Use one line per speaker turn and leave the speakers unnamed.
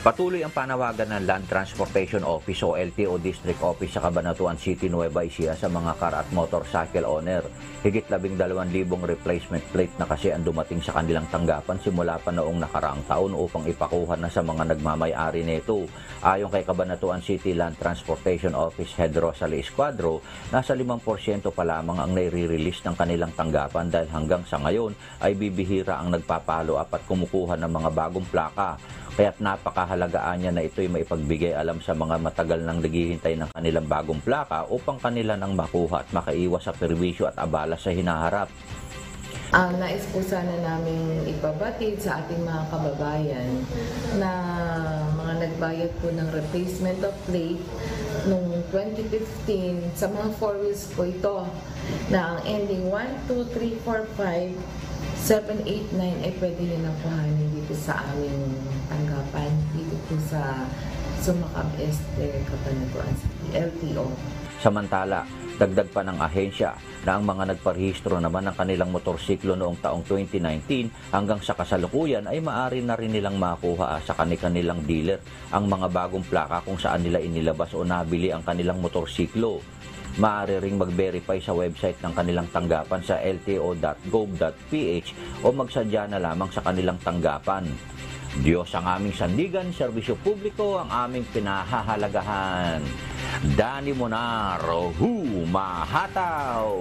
Patuloy ang panawagan ng Land Transportation Office o LTO District Office sa Cabanatuan City, Nueva Ecija sa mga car at motorcycle owner. Higit 12,000 replacement plate na kasi ang dumating sa kanilang tanggapan simula pa noong nakaraang taon upang ipakuha na sa mga nagmamay-ari nito. Ayon kay Cabanatuan City Land Transportation Office Head Rosalie Escuadro, nasa 5% pa lamang ang nai-release ng kanilang tanggapan dahil hanggang sa ngayon ay bibihira ang nagpapalo up at kumukuha ng mga bagong plaka. Kaya't napakahalagaan niya na ito'y maipagbigay alam sa mga matagal nang naghihintay ng kanilang bagong plaka upang kanila nang makuha at makaiwas sa perwisyo at abala sa hinaharap.
Nais po sana namin ipabatid sa ating mga kababayan na mga nagbayad po ng replacement of plate noong 2015 sa mga 4 wheels po ito na ang ending 1, 2, 3, 4, 5, 7, 8, 9 ay pwede nyo na kuhanin dito sa aming tanggapan dito po sa Sumakab Este, Cabanatuan City, LTO.
Samantala, dagdag pa ng ahensya na ang mga nagparehistro naman ng kanilang motorsiklo noong taong 2019 hanggang sa kasalukuyan ay maaari na rin nilang makuha sa kanilang dealer ang mga bagong plaka kung saan nila inilabas o nabili ang kanilang motorsiklo. Maaari ring mag-verify sa website ng kanilang tanggapan sa lto.gov.ph o magsadya na lamang sa kanilang tanggapan. Diyos ang aming sandigan, serbisyo publiko ang aming pinahahalagahan. Dani Monaro, humahataw!